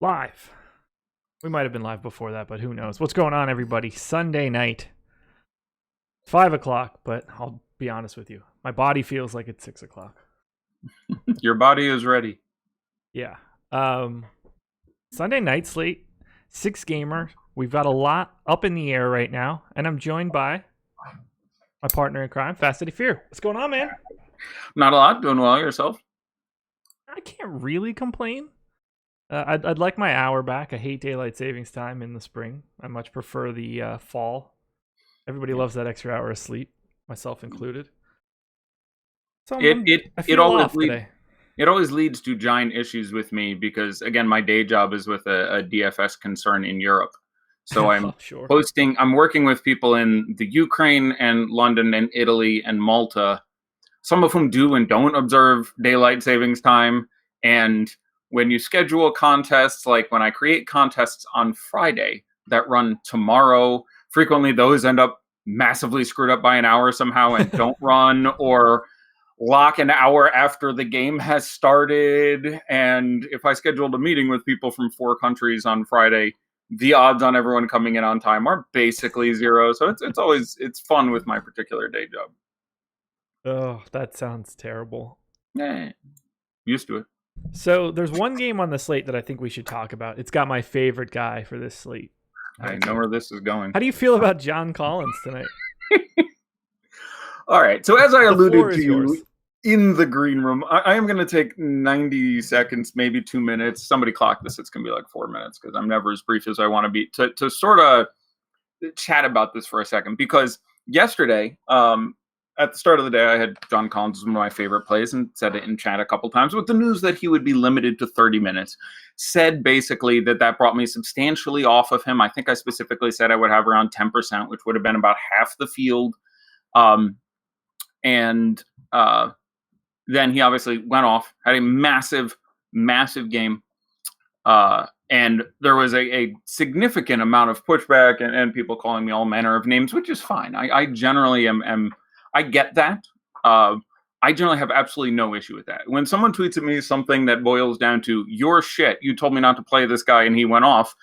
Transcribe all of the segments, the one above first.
Live. We might have been live before that, but who knows? What's going on, everybody? Sunday night, 5 o'clock, but I'll be honest with you. My body feels like it's 6 o'clock. Your body is ready. Yeah. Sunday night slate, 6-gamer. We've got a lot up in the air right now, and I'm joined by my partner in crime, Fast Fear. What's going on, man? Not a lot. Doing well yourself? I can't really complain. I'd like my hour back. I hate daylight savings time in the spring. I much prefer the fall. Everybody loves that extra hour of sleep, myself included. So it always leads to giant issues with me because, again, my day job is with a DFS concern in Europe. So I'm I'm working with people in the Ukraine and London and Italy and Malta, some of whom do and don't observe daylight savings time. And when you schedule contests, like when I create contests on Friday that run tomorrow, frequently those end up massively screwed up by an hour somehow and don't run, or lock an hour after the game has started. And if I scheduled a meeting with people from 4 countries on Friday, the odds on everyone coming in on time are basically zero. So it's fun with my particular day job. Oh, that sounds terrible. Used to it. So there's one game on the slate that I think we should talk about. It's got my favorite guy for this slate. I know where this is going. How do you feel about John Collins tonight? All right. So as I alluded to you in the green room, I am going to take 90 seconds, maybe 2 minutes. Somebody clock this. It's going to be like 4 minutes because I'm never as brief as I want to be, to sort of chat about this for a second. Because yesterday, at the start of the day, I had John Collins as one of my favorite plays and said it in chat a couple times with the news that he would be limited to 30 minutes. Said basically that brought me substantially off of him. I think I specifically said I would have around 10%, which would have been about half the field. Then he obviously went off, had a massive, massive game. And there was a significant amount of pushback and people calling me all manner of names, which is fine. I generally am I get that. I generally have absolutely no issue with that. When someone tweets at me something that boils down to, "You're shit, you told me not to play this guy and he went off,"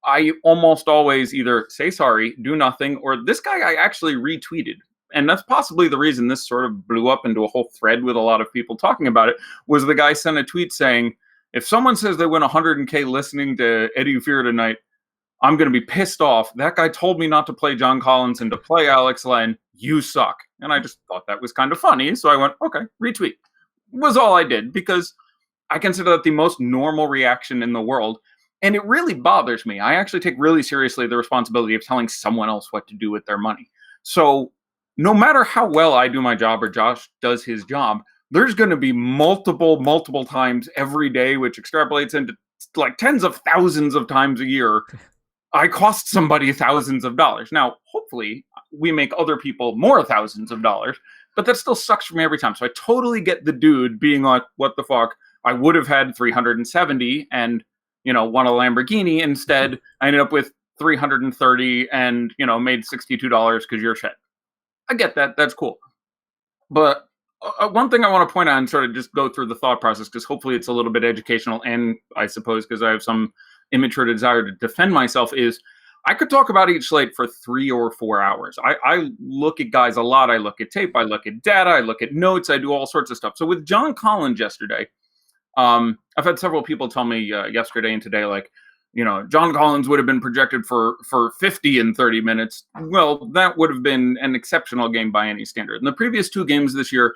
I almost always either say sorry, do nothing, or this guy I actually retweeted. And that's possibly the reason this sort of blew up into a whole thread with a lot of people talking about it, was the guy sent a tweet saying, if someone says they win 100K listening to Eddie Fear tonight, I'm going to be pissed off. That guy told me not to play John Collins and to play Alex Len. You suck. And I just thought that was kind of funny. So I went, okay, retweet. Was all I did, because I consider that the most normal reaction in the world. And it really bothers me. I actually take really seriously the responsibility of telling someone else what to do with their money. So no matter how well I do my job or Josh does his job, there's going to be multiple times every day, which extrapolates into like tens of thousands of times a year, I cost somebody thousands of dollars. Now, hopefully, we make other people more thousands of dollars, but that still sucks for me every time. So I totally get the dude being like, what the fuck? I would have had 370 and, won a Lamborghini. Instead, I ended up with 330 and, made $62 because you're shit. I get that. That's cool. But one thing I want to point out and sort of just go through the thought process, because hopefully it's a little bit educational, and I suppose because I have some immature desire to defend myself, is I could talk about each slate for 3 or 4 hours. I look at guys a lot. I look at tape. I look at data. I look at notes. I do all sorts of stuff. So with John Collins yesterday, I've had several people tell me yesterday and today, like, John Collins would have been projected for 50 in 30 minutes. Well, that would have been an exceptional game by any standard. In the previous 2 games this year,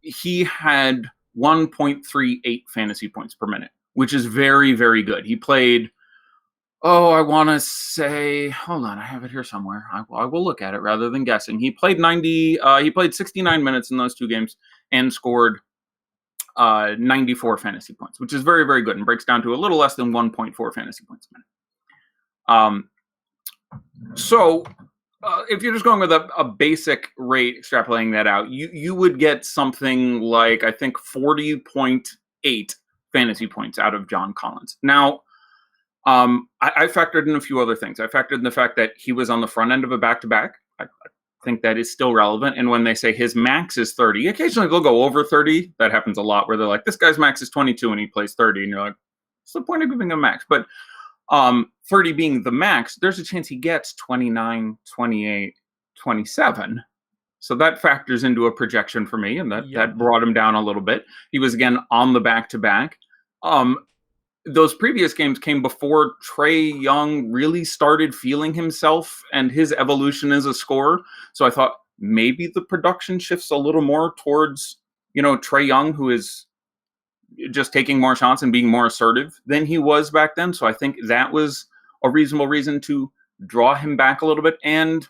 he had 1.38 fantasy points per minute, which is very, very good. He played, I want to say, hold on, I have it here somewhere. I will look at it rather than guessing. He played 69 minutes in those 2 games and scored 94 fantasy points, which is very, very good and breaks down to a little less than 1.4 fantasy points a minute. So if you're just going with a basic rate, extrapolating that out, you would get something like, I think, 40.8 fantasy points out of John Collins. Now, I factored in a few other things. I factored in the fact that he was on the front end of a back-to-back. I think that is still relevant. And when they say his max is 30, occasionally they'll go over 30. That happens a lot where they're like, this guy's max is 22 and he plays 30. And you're like, What's the point of giving him max? But 30 being the max, there's a chance he gets 29, 28, 27. So that factors into a projection for me, and that brought him down a little bit. He was, again, on the back-to-back. Those previous games came before Trae Young really started feeling himself and his evolution as a scorer. So I thought maybe the production shifts a little more towards, Trae Young, who is just taking more shots and being more assertive than he was back then. So I think that was a reasonable reason to draw him back a little bit. And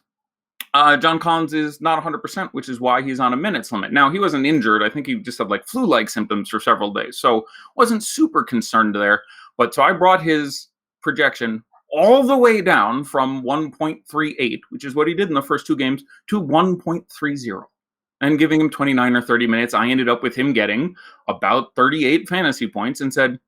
John Collins is not 100%, which is why he's on a minutes limit. Now, he wasn't injured. I think he just had flu-like symptoms for several days. So wasn't super concerned there. But so I brought his projection all the way down from 1.38, which is what he did in the first two games, to 1.30. And giving him 29 or 30 minutes, I ended up with him getting about 38 fantasy points and said,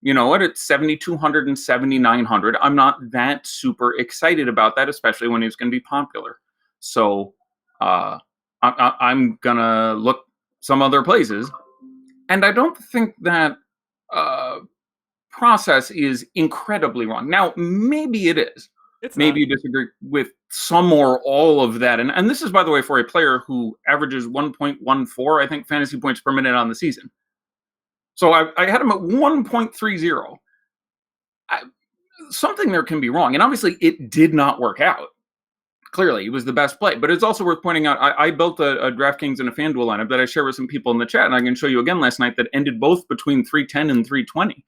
you know what, it's 7,200 and 7,900. I'm not that super excited about that, especially when he's going to be popular. So I'm going to look some other places. And I don't think that process is incredibly wrong. Now, maybe it is. Maybe you disagree with some or all of that. And this is, by the way, for a player who averages 1.14, I think, fantasy points per minute on the season. So I had him at 1.30. Something there can be wrong. And obviously, it did not work out. Clearly, it was the best play. But it's also worth pointing out, I built a DraftKings and a FanDuel lineup that I shared with some people in the chat. And I can show you again last night that ended both between 310 and 320.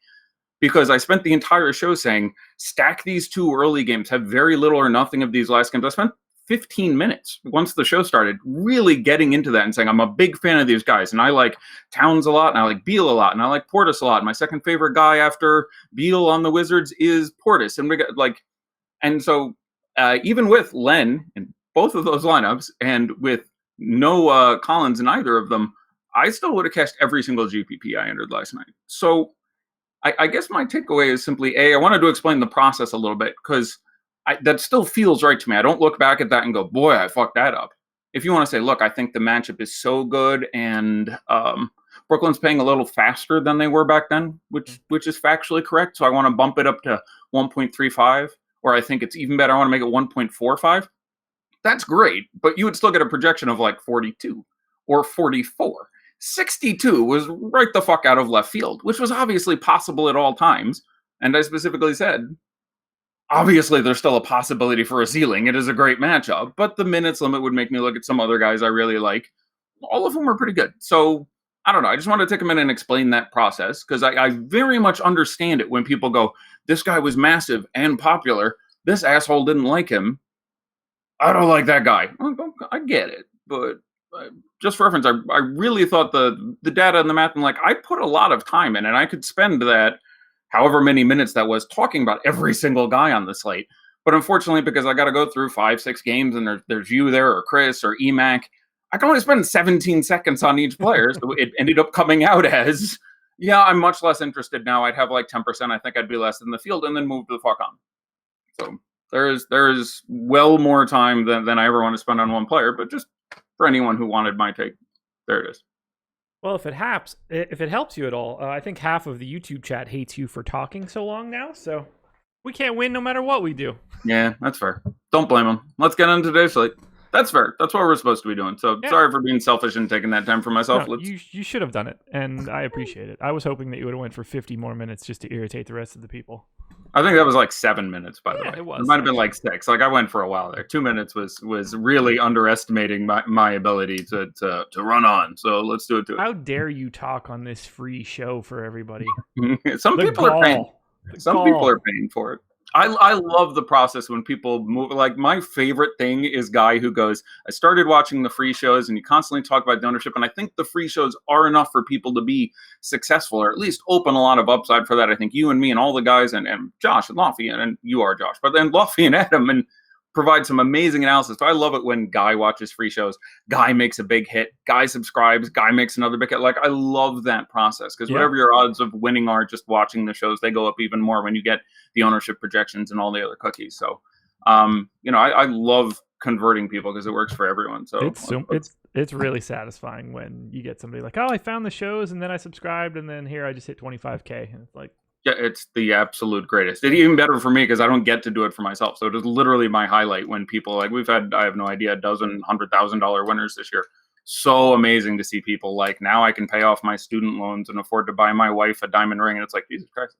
Because I spent the entire show saying, stack these two early games, have very little or nothing of these last games. I spent 15 minutes once the show started really getting into that and saying, I'm a big fan of these guys. And I like Towns a lot, and I like Beal a lot, and I like Portis a lot. My second favorite guy after Beal on the Wizards is Portis. And we got so even with Len in both of those lineups and with no Collins in either of them, I still would have cashed every single GPP I entered last night. So I guess my takeaway is simply, I wanted to explain the process a little bit because that still feels right to me. I don't look back at that and go, boy, I fucked that up. If you want to say, look, I think the matchup is so good and Brooklyn's paying a little faster than they were back then, which is factually correct. So I want to bump it up to 1.35, or I think it's even better. I want to make it 1.45. That's great, but you would still get a projection of 42 or 44. 62 was right the fuck out of left field, which was obviously possible at all times. And I specifically said, obviously there's still a possibility for a ceiling. It is a great matchup, but the minutes limit would make me look at some other guys I really like. All of them are pretty good. So I don't know. I just want to take a minute and explain that process because I very much understand it when people go, this guy was massive and popular. This asshole didn't like him. I don't like that guy. I get it, but just for reference, I really thought the data and the math, and I put a lot of time in, and I could spend that however many minutes that was talking about every single guy on the slate. But unfortunately, because I got to go through 5-6 games, and there's you there, or Chris, or EMAC, I can only spend 17 seconds on each player. So it ended up coming out as, I'm much less interested now. I'd have 10%. I think I'd be less in the field, and then move the fuck on. So there's well more time than I ever want to spend on one player, but just for anyone who wanted my take, there it is. Well, if it helps you at all, I think half of the YouTube chat hates you for talking so long now, so we can't win no matter what we do. Yeah, that's fair. Don't blame them. Let's get into today's slate. That's fair. That's what we're supposed to be doing. So sorry for being selfish and taking that time for myself. No, you should have done it, and I appreciate it. I was hoping that you would have went for 50 more minutes just to irritate the rest of the people. I think that was 7 minutes, by the way. It was. It might have been 6. I went for a while there. 2 minutes was really underestimating my ability to run on. So let's do it to it. How dare you talk on this free show for everybody? Some people are paying. Some people are paying for it. I love the process when people move. My favorite thing is guy who goes, I started watching the free shows and you constantly talk about donorship. And I think the free shows are enough for people to be successful or at least open a lot of upside for that. I think you and me and all the guys and Josh and Lofty and you are Josh, but then Lofty and Adam and provide some amazing analysis. So I love it when Guy watches free shows, Guy makes a big hit, Guy subscribes, Guy makes another big hit. I love that process because whatever your odds of winning are just watching the shows, they go up even more when you get the ownership projections and all the other cookies. So, I love converting people because it works for everyone. So it's really satisfying when you get somebody I found the shows and then I subscribed and then here I just hit 25K. And it's Yeah, it's the absolute greatest. It's even better for me because I don't get to do it for myself. So it is literally my highlight when people like we've had, I have no idea, a dozen $100,000 winners this year. So amazing to see people like now I can pay off my student loans and afford to buy my wife a diamond ring. And it's like, Jesus Christ,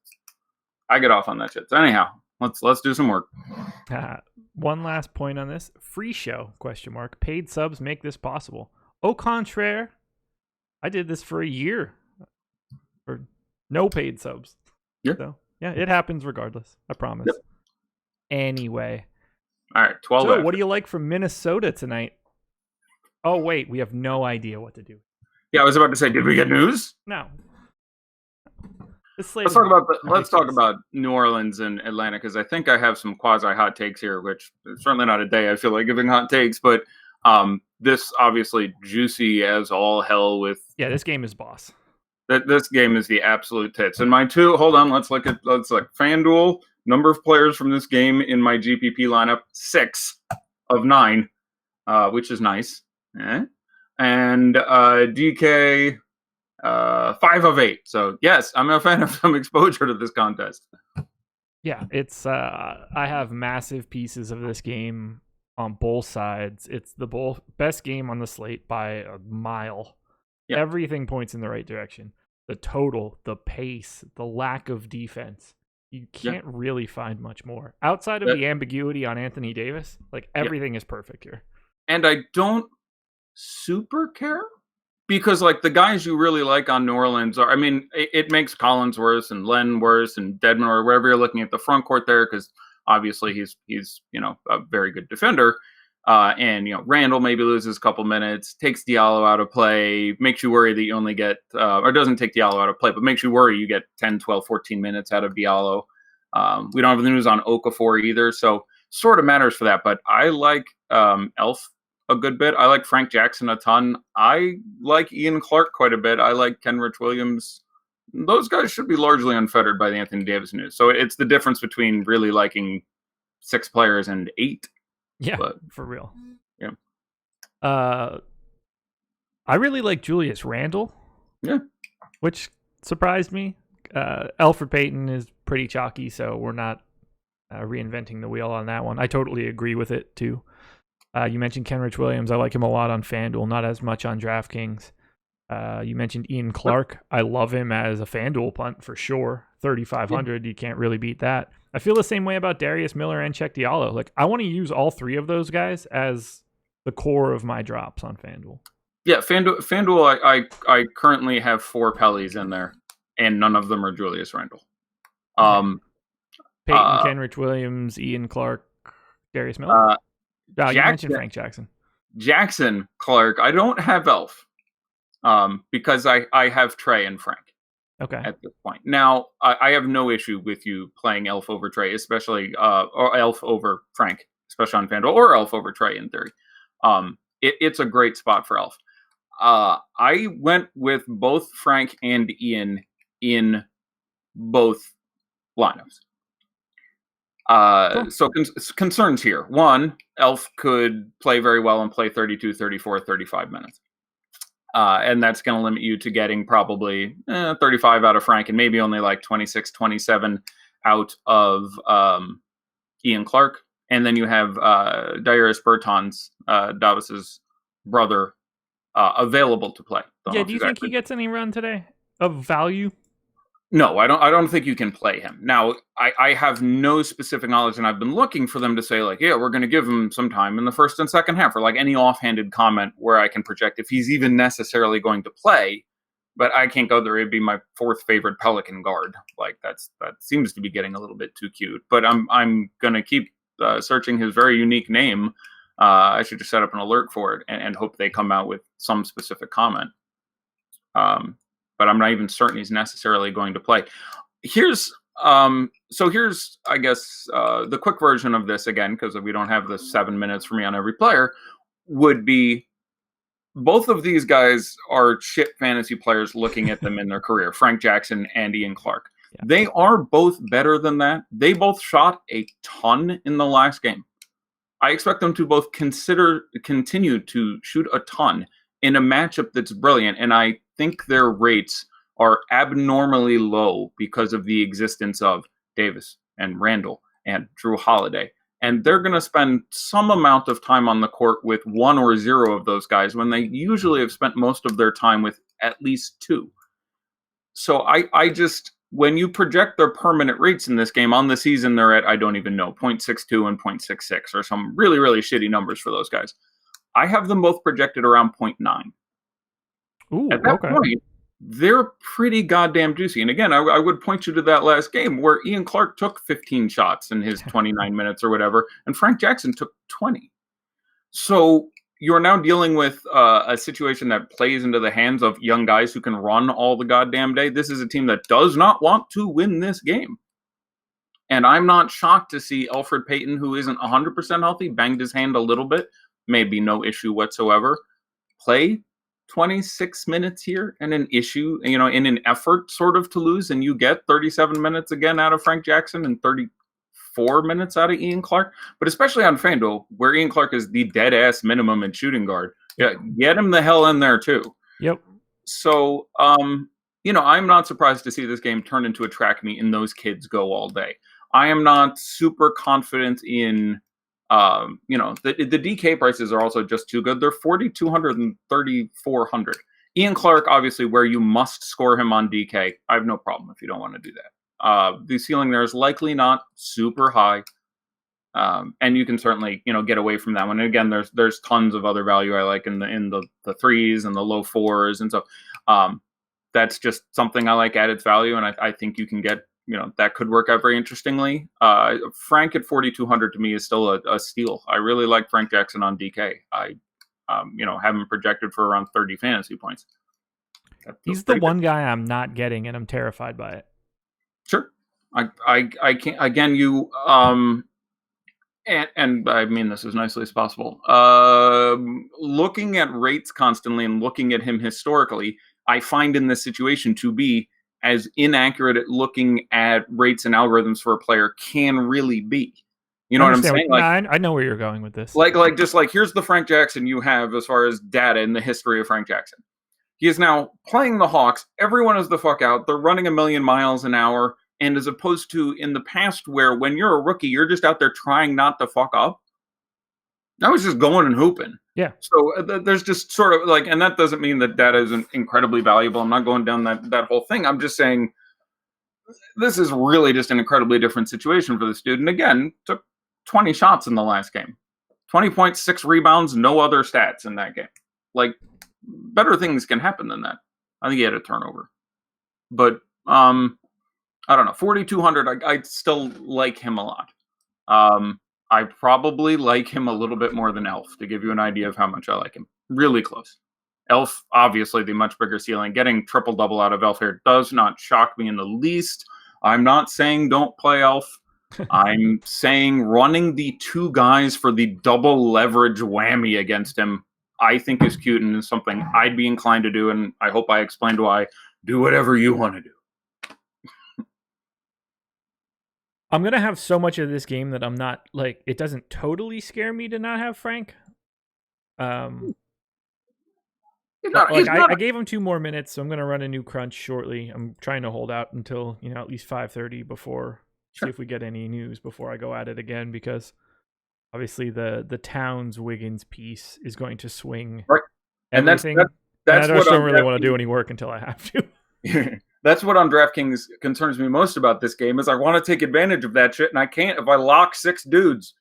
I get off on that shit. So anyhow, let's do some work. One last point on this. Free show, ? Paid subs make this possible. Au contraire, I did this for a year for no paid subs. Yeah. So, yeah, it happens regardless. I promise. Yep. Anyway. All right, 12 So, what do you like from Minnesota tonight? Oh, wait, we have no idea what to do. Yeah, I was about to say, did we get news? No. Let's talk about New Orleans and Atlanta because I think I have some quasi hot takes here, which is certainly not a day I feel like giving hot takes, but this obviously juicy as all hell with. Yeah, this game is boss. This game is the absolute tits. And my two, hold on, let's look FanDuel, number of players from this game in my GPP lineup, 6 of 9, which is nice. And DK, 5 of 8. So yes, I'm a fan of some exposure to this contest. Yeah, it's I have massive pieces of this game on both sides. It's the best game on the slate by a mile. Yep. Everything points in the right direction. The total, the pace, the lack of defense. You can't really find much more. Outside of the ambiguity on Anthony Davis, like everything is perfect here. And I don't super care because like the guys you really like on New Orleans are, I mean, it makes Collins worse and Len worse and Dedmon or wherever you're looking at the front court there because obviously he's a very good defender. And Randall maybe loses a couple minutes, takes Diallo out of play, makes you worry that you only get, or doesn't take Diallo out of play, but makes you worry you get 10, 12, 14 minutes out of Diallo. We don't have the news on Okafor either, so sort of matters for that. But I like Elf a good bit. I like Frank Jackson a ton. I like Ian Clark quite a bit. I like Kenric Williams. Those guys should be largely unfettered by the Anthony Davis news. So it's the difference between really liking 6 players and 8. Yeah, but, for real. Yeah. I really like Julius Randle. Yeah. Which surprised me. Elfrid Payton is pretty chalky, so we're not reinventing the wheel on that one. I totally agree with it, too. You mentioned Kenric Williams. I like him a lot on FanDuel, not as much on DraftKings. You mentioned Ian Clark. I love him as a FanDuel punt for sure. 3,500, you can't really beat that. I feel the same way about Darius Miller and Check Diallo. Like, I want to use all 3 of those guys as the core of my drops on FanDuel. Yeah, FanDuel, I currently have 4 Pellies in there, and none of them are Julius Randle. Peyton, Kenric Williams, Ian Clark, Darius Miller. You mentioned Frank Jackson. Jackson, Clark. I don't have Elf because I have Trey and Frank. Okay. At this point. Now, I have no issue with you playing Elf over Trey, especially or Elf over Frank, especially on FanDuel, or Elf over Trey in theory. It's a great spot for Elf. I went with both Frank and Ian in both lineups. So concerns here. One, Elf could play very well and play 32, 34, 35 minutes. And that's going to limit you to getting probably 35 out of Frank and maybe only like 26, 27 out of Ian Clark. And then you have Darius Bertans, Davis's brother, available to play. Do you think he gets any run today of value? No, I don't think you can play him. Now, I have no specific knowledge, and I've been looking for them to say, like, yeah, we're going to give him some time in the first and second half, or like any offhanded comment where I can project if he's even necessarily going to play. But I can't go there. It'd be my 4th favorite Pelican guard. Like that seems to be getting a little bit too cute. But I'm going to keep searching his very unique name. I should just set up an alert for it and hope they come out with some specific comment. But I'm not even certain he's necessarily going to play. Here's, I guess, the quick version of this again, because we don't have the 7 minutes for me on every player, would be both of these guys are shit fantasy players looking at them in their career, Frank Jackson and Ian Clark. Yeah. They are both better than that. They both shot a ton in the last game. I expect them to both continue to shoot a ton in a matchup that's brilliant, and I think their rates are abnormally low because of the existence of Davis and Randall and Drew Holiday. And they're going to spend some amount of time on the court with one or zero of those guys when they usually have spent most of their time with at least two. So I just, when you project their permanent rates in this game on the season, they're at, I don't even know, 0.62 and 0.66 or some really, really shitty numbers for those guys. I have them both projected around 0.9. Ooh, at that point, they're pretty goddamn juicy. And again, I would point you to that last game where Ian Clark took 15 shots in his 29 minutes or whatever, and Frank Jackson took 20. So you're now dealing with a situation that plays into the hands of young guys who can run all the goddamn day. This is a team that does not want to win this game. And I'm not shocked to see Elfrid Payton, who isn't 100% healthy, banged his hand a little bit, maybe no issue whatsoever, play 26 minutes here and an issue, in an effort sort of to lose, and you get 37 minutes again out of Frank Jackson and 34 minutes out of Ian Clark. But especially on FanDuel, where Ian Clark is the dead-ass minimum in shooting guard, get him the hell in there too. Yep. So, I'm not surprised to see this game turn into a track meet and those kids go all day. I am not super confident in the DK prices are also just too good. They're 4,200 and 3,400. Ian Clark, obviously, where you must score him on DK. I have no problem if you don't want to do that. The ceiling there is likely not super high, and you can certainly get away from that one. And again, there's tons of other value I like in the threes and the low fours, and so that's just something I like at its value, and I think you can get. That could work out very interestingly. Frank at 4,200 to me is still a steal. I really like Frank Jackson on DK. I, have him projected for around 30 fantasy points. He's the one guy I'm not getting, and I'm terrified by it. Sure. I can't, again, and I mean this as nicely as possible. Looking at rates constantly and looking at him historically, I find in this situation to be as inaccurate at looking at rates and algorithms for a player can really be. You know what I'm saying? I know where you're going with this. Just here's the Frank Jackson you have as far as data in the history of Frank Jackson. He is now playing the Hawks. Everyone is the fuck out. They're running 1,000,000 miles an hour. And as opposed to in the past where when you're a rookie, you're just out there trying not to fuck up. I was just going and hooping. Yeah. So there's just sort of and that doesn't mean that data isn't incredibly valuable. I'm not going down that whole thing. I'm just saying this is really just an incredibly different situation for this dude. And again, took 20 shots in the last game, 20.6 rebounds, no other stats in that game. Better things can happen than that. I think he had a turnover, but I don't know. 4,200. I still like him a lot. I probably like him a little bit more than Elf, to give you an idea of how much I like him. Really close. Elf, obviously, the much bigger ceiling. Getting triple-double out of Elf here does not shock me in the least. I'm not saying don't play Elf. I'm saying running the two guys for the double leverage whammy against him, I think is cute and is something I'd be inclined to do, and I hope I explained why. Do whatever you want to do. I'm going to have so much of this game that I'm not, it doesn't totally scare me to not have Frank. I gave him 2 more minutes, so I'm going to run a new crunch shortly. I'm trying to hold out until, at least 5:30 before, see if we get any news before I go at it again, because obviously the Towns-Wiggins piece is going to swing everything. And I don't really want to do any work until I have to. That's what on DraftKings concerns me most about this game is I want to take advantage of that shit, and I can't if I lock 6 dudes.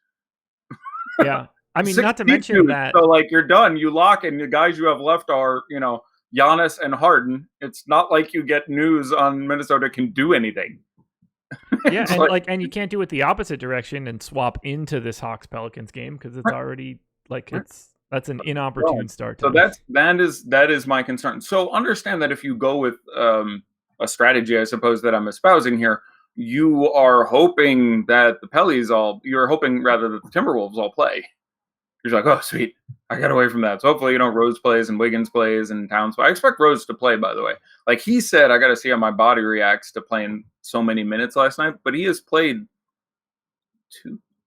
Yeah. I mean, not to mention dudes. That. So, you're done. You lock, and the guys you have left are, Giannis and Harden. It's not like you get news on Minnesota can do anything. Yeah, and and you can't do it the opposite direction and swap into this Hawks-Pelicans game because it's already, that's an inopportune start. So that is my concern. So understand that if you go with a strategy, I suppose, that I'm espousing here, you are hoping that you're hoping rather that the Timberwolves all play. You're like, oh, sweet, I got away from that. So hopefully, Rose plays and Wiggins plays and Towns. I expect Rose to play, by the way. He said, I got to see how my body reacts to playing so many minutes last night. But he has played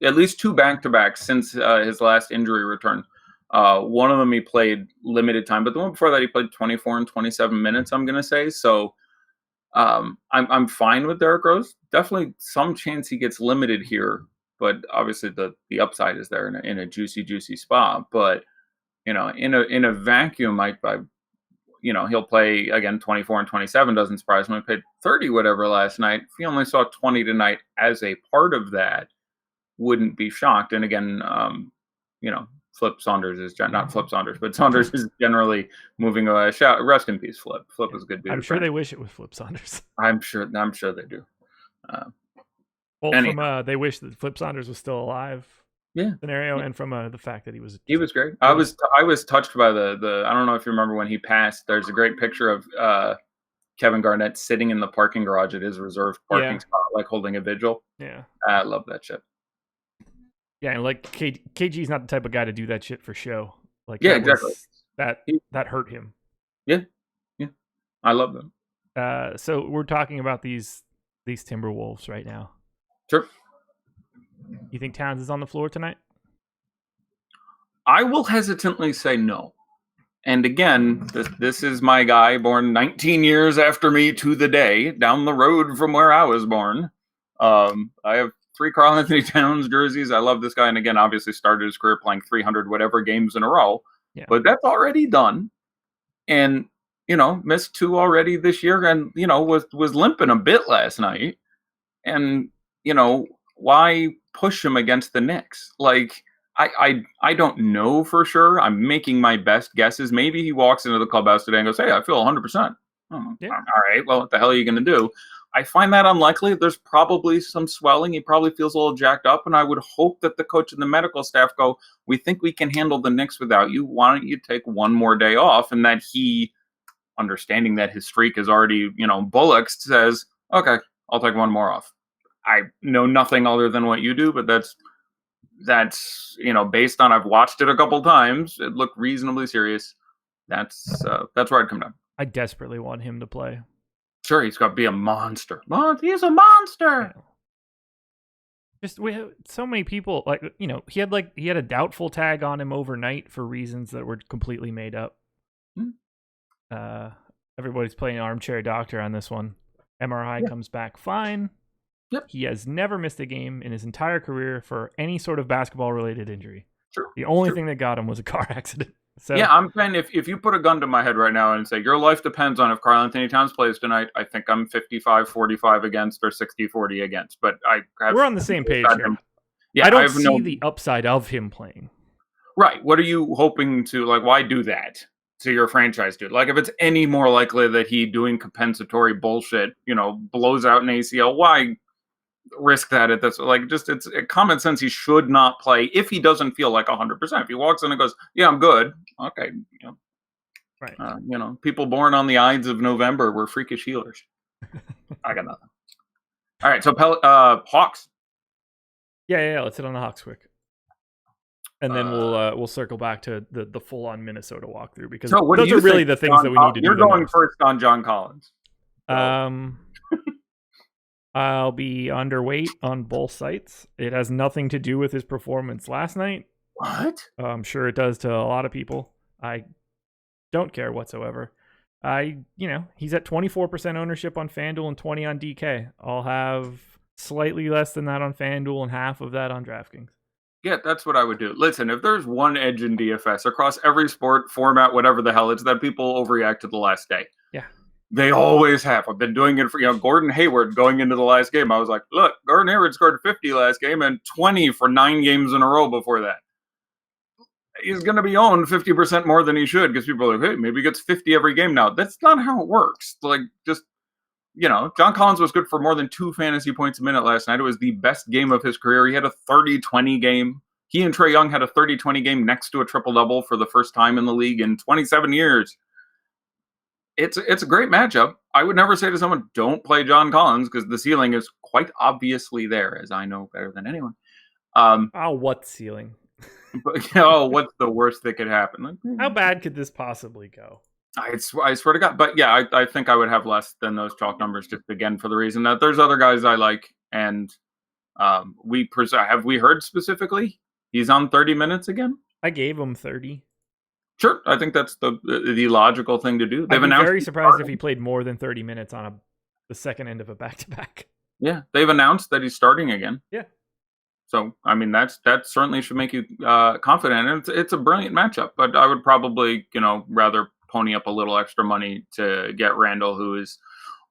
at least 2 back-to-backs since his last injury return. One of them he played limited time, but the one before that he played 24 and 27 minutes, I'm going to say. So I'm fine with Derrick Rose. Definitely some chance he gets limited here, but obviously the upside is there in a juicy spot. But in a vacuum, I he'll play again 24 and 27. Doesn't surprise me. He played 30 whatever last night. If he only saw 20 tonight as a part of that, wouldn't be shocked. And again, Flip Saunders is not Flip Saunders, but Saunders is generally moving away. Rest in peace, Flip. Flip was a good dude. I'm sure they wish it was Flip Saunders. I'm sure they do. They wish that Flip Saunders was still alive. Yeah. Scenario, and from the fact that he was great. I was touched by the I don't know if you remember when he passed. There's a great picture of Kevin Garnett sitting in the parking garage at his reserved parking spot, like holding a vigil. Yeah, I love that shit. Yeah, and like KG's not the type of guy to do that shit for show. Like exactly. That hurt him. Yeah, I love them. So we're talking about these Timberwolves right now. Sure. You think Towns is on the floor tonight? I will hesitantly say no. And again, this is my guy, born 19 years after me to the day, down the road from where I was born. I have 3 Karl-Anthony Towns jerseys. I love this guy. And again, obviously started his career playing 300 whatever games in a row. Yeah. But that's already done. And, missed 2 already this year and, was limping a bit last night. And, why push him against the Knicks? Like, I don't know for sure. I'm making my best guesses. Maybe he walks into the clubhouse today and goes, hey, I feel 100%. Yeah. All right, well, what the hell are you going to do? I find that unlikely. There's probably some swelling. He probably feels a little jacked up, and I would hope that the coach and the medical staff go, we think we can handle the Knicks without you. Why don't you take one more day off? And that he, understanding that his streak is already, bullocks, says, okay, I'll take one more off. I know nothing other than what you do, but that's based on I've watched it a couple times. It looked reasonably serious. That's where I'd come down. I desperately want him to play. Sure, he's got to be a monster. He's a monster. Yeah. Just we have so many people he had a doubtful tag on him overnight for reasons that were completely made up. Everybody's playing armchair doctor on this one. MRI comes back fine. Yep. He has never missed a game in his entire career for any sort of basketball-related injury. Sure. The only thing that got him was a car accident. So, yeah, I'm saying if you put a gun to my head right now and say your life depends on if Karl-Anthony Towns plays tonight, I think I'm 55-45 against or 60-40 against. But we're on the same page here. Yeah, I don't see the upside of him playing. Right. What are you hoping to why do that to your franchise, dude? Like, if it's any more likely that he doing compensatory bullshit, blows out an ACL, why risk that at this? It's common sense. He should not play if he doesn't feel like 100%. If he walks in and goes, yeah, I'm good. Okay. Right. People born on the Ides of November were freakish healers. I got nothing. All right. So Hawks. Yeah. Let's hit on the Hawks quick. And then we'll circle back to the full-on Minnesota walkthrough because those are really the things that we need to do. You're going first on John Collins. I'll be underweight on both sites. It has nothing to do with his performance last night. What? I'm sure it does to a lot of people. I don't care whatsoever. He's at 24% ownership on FanDuel and 20 on DK. I'll have slightly less than that on FanDuel and half of that on DraftKings. Yeah, that's what I would do. Listen, if there's one edge in DFS across every sport, format, whatever the hell, it's that people overreact to the last day. Yeah. They always have. I've been doing it for, Gordon Hayward going into the last game. I was like, look, Gordon Hayward scored 50 last game and 20 for 9 games in a row before that. He's going to be owned 50% more than he should because people are like, hey, maybe he gets 50 every game now. That's not how it works. John Collins was good for more than 2 fantasy points a minute last night. It was the best game of his career. He had a 30-20 game. He and Trae Young had a 30-20 game next to a triple-double for the first time in the league in 27 years. It's a great matchup. I would never say to someone, don't play John Collins because the ceiling is quite obviously there, as I know better than anyone. What ceiling? But, what's the worst that could happen? How bad could this possibly go? I swear to God. But yeah, I think I would have less than those chalk numbers just again for the reason that there's other guys I like. And have we heard specifically he's on 30 minutes again? I gave him 30. Sure. I think that's the logical thing to do. I'd be very surprised if he played more than 30 minutes on a the second end of a back-to-back. Yeah, they've announced that he's starting again. Yeah. So, I mean, that certainly should make you confident. And it's a brilliant matchup, but I would probably, rather pony up a little extra money to get Randall, who is,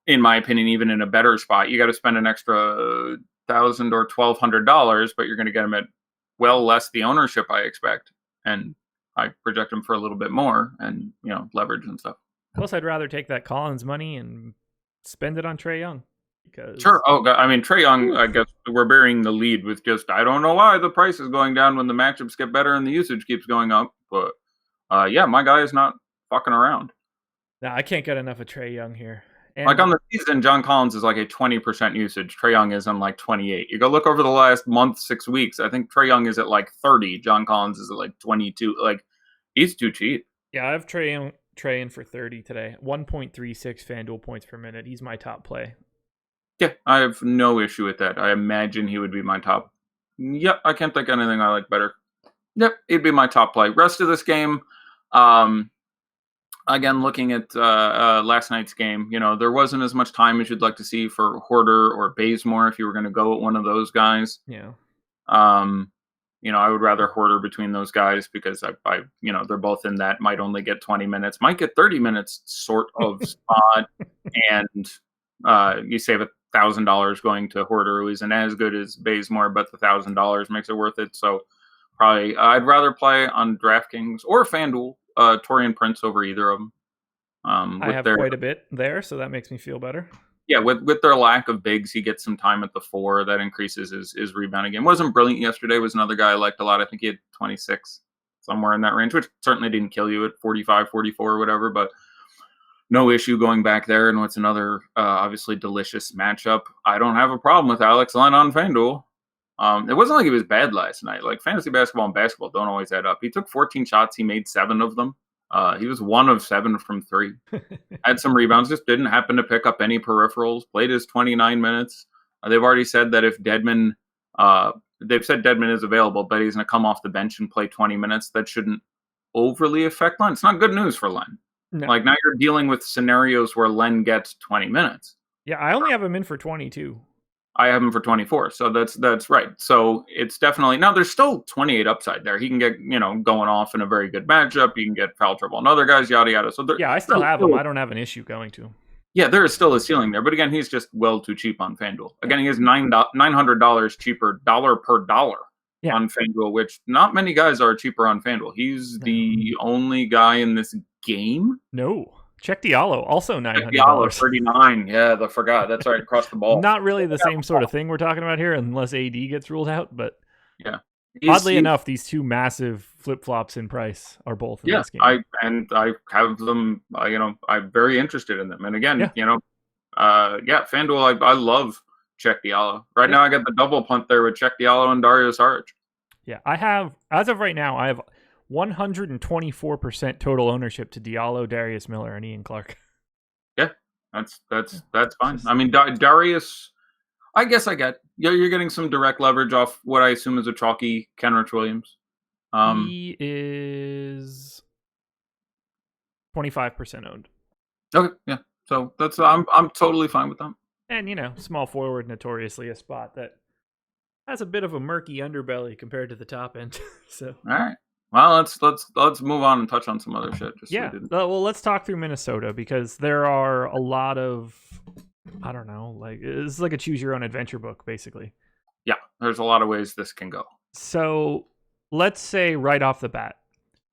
in my opinion, even in a better spot. You got to spend an extra $1,000 or $1,200, but you're going to get him at well less the ownership I expect, and I project him for a little bit more, and leverage and stuff. Plus, I'd rather take that Collins money and spend it on Trae Young. Because... Sure. Oh, I mean, Trae Young, I guess we're burying the lead with just, I don't know why the price is going down when the matchups get better and the usage keeps going up. But, yeah, my guy is not fucking around. No, I can't get enough of Trae Young here. And like on the season, John Collins is like a 20% usage. Trae Young is on like 28. You go look over the last month, 6 weeks. I think Trae Young is at like 30. John Collins is at like 22. Like, he's too cheap. Yeah, I have Trae in for 30 today. 1.36 FanDuel points per minute. He's my top play. Yeah, I have no issue with that. I imagine he would be my top. Yep, I can't think of anything I like better. Yep, he'd be my top play. Rest of this game, again, looking at last night's game, there wasn't as much time as you'd like to see for Horder or Bazemore if you were going to go at one of those guys. Yeah. I would rather Horder between those guys because I they're both in that might only get 20 minutes, might get 30 minutes sort of spot, and you save $1,000 going to Horder, who isn't as good as Bazemore, but the $1,000 makes it worth it. So probably I'd rather play on DraftKings or FanDuel, Torian Prince over either of them. I have quite a bit there, so that makes me feel better. Yeah, with their lack of bigs, he gets some time at the 4. That increases his rebounding game. Wasn't brilliant yesterday. Was another guy I liked a lot. I think he had 26, somewhere in that range, which certainly didn't kill you at 45, 44 or whatever, but no issue going back there. And what's another obviously delicious matchup? I don't have a problem with Alex Len on FanDuel. It wasn't like he was bad last night. Like, fantasy basketball and basketball don't always add up. He took 14 shots. He made 7 of them. He was 1 of 7 from 3. Had some rebounds. Just didn't happen to pick up any peripherals. Played his 29 minutes. They've already said that if Dedmon, they've said Dedmon is available, but he's going to come off the bench and play 20 minutes. That shouldn't overly affect Len. It's not good news for Len. No. Like, now you're dealing with scenarios where Len gets 20 minutes. Yeah, I only have him in for 22. I have him for 24, so that's right. So it's definitely, now there's still 28 upside there. He can get, going off in a very good matchup. You can get foul trouble on other guys, yada, yada. So yeah, I still have him. I don't have an issue going to him. Yeah, there is still a ceiling there. But again, he's just well too cheap on FanDuel. Again, he is $900 cheaper, dollar per dollar on FanDuel, which not many guys are cheaper on FanDuel. He's the only guy in this game. No. Check Diallo, also $900. Diallo, 39. Yeah, I forgot. That's right, across the ball. Not really the same sort of thing we're talking about here, unless AD gets ruled out. But yeah, oddly enough, these two massive flip flops in price are both in this game. I have them. I'm very interested in them. And again, FanDuel. I love Check Diallo. Right now, I got the double punt there with Check Diallo and Darius Harge. Yeah, I have, as of right now, I have 124% total ownership to Diallo, Darius Miller, and Ian Clark. Yeah, that's fine. I mean, Darius, I guess I get. You're getting some direct leverage off what I assume is a chalky Kenric Williams. He is 25% owned. Okay, yeah. So that's I'm totally fine with that. And small forward, notoriously a spot that has a bit of a murky underbelly compared to the top end. So all right. Well, let's move on and touch on some other shit. Well, let's talk through Minnesota because there are a lot of, I don't know, like it's like a choose your own adventure book, basically. Yeah, there's a lot of ways this can go. So let's say right off the bat,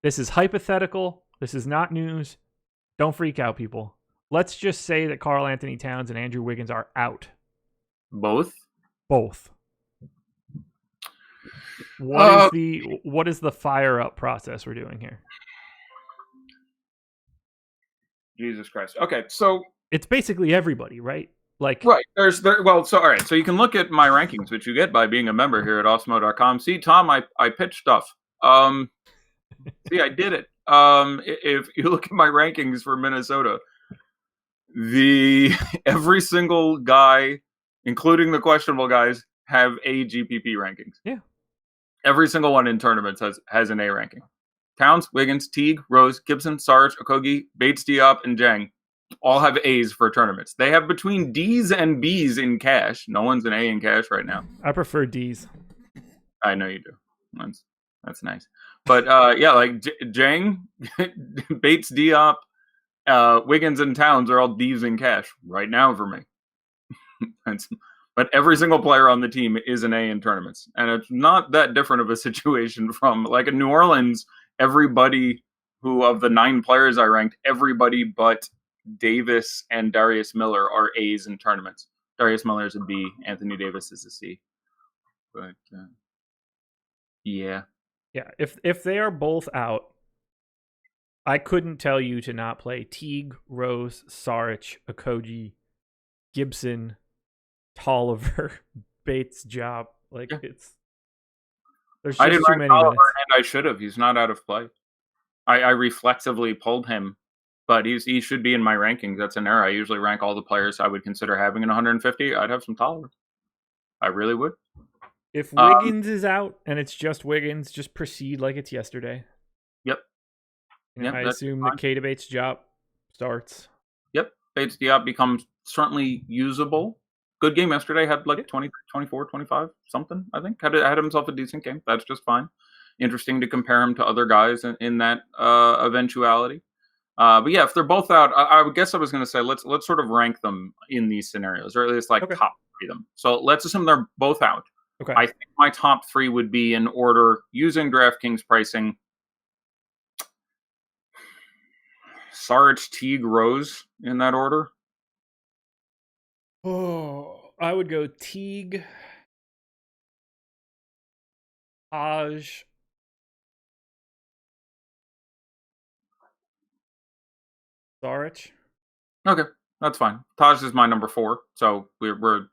this is hypothetical. This is not news. Don't freak out, people. Let's just say that Karl-Anthony Towns and Andrew Wiggins are out. Both. What is the fire up process we're doing here? Jesus Christ. Okay, so it's basically everybody, right? Like right. All right. So you can look at my rankings, which you get by being a member here at Osmo.com. See, Tom, I pitch stuff. See, I did it. If you look at my rankings for Minnesota, every single guy, including the questionable guys, have a GPP rankings. Yeah. Every single one in tournaments has an A ranking. Towns, Wiggins, Teague, Rose, Gibson, Sarge, Okogie, Bates, Diop, and Jang. all have A's for tournaments. They have between D's and B's in cash. No one's an A in cash right now. I prefer D's. I know you do. That's nice. But yeah, like Jang, Bates, Diop, Wiggins, and Towns are all D's in cash right now for me. But every single player on the team is an A in tournaments. And it's not that different of a situation from like in New Orleans, everybody who of the 9 players I ranked, everybody but Davis and Darius Miller are A's in tournaments. Darius Miller is a B. Anthony Davis is a C. But yeah. Yeah, if they are both out, I couldn't tell you to not play Teague, Rose, Saric, Okogie, Gibson, Tolliver, Bates, Job. Like it's there's just too many Tolliver, minutes. and I should have. He's not out of play. I reflexively pulled him, but he should be in my rankings. That's an error. I usually rank all the players I would consider having in 150. I'd have some Tolliver. I really would. If Wiggins is out and it's just Wiggins, just proceed like it's yesterday. Yep. I assume that Keita Bates' job starts. Yep. Bates Diop becomes certainly usable. Good game yesterday. Had like 20, 24, 25, something, I think. Had himself a decent game. That's just fine. Interesting to compare him to other guys in that eventuality. But yeah, if they're both out, I would guess I was going to say let's sort of rank them in these scenarios, or at least like top 3 them. So let's assume they're both out. Okay. I think my top 3 would be in order using DraftKings pricing. Saric, Teague, Rose in that order. Oh, I would go Teague, Taj, Saric. Okay, that's fine. Taj is my number 4, so we're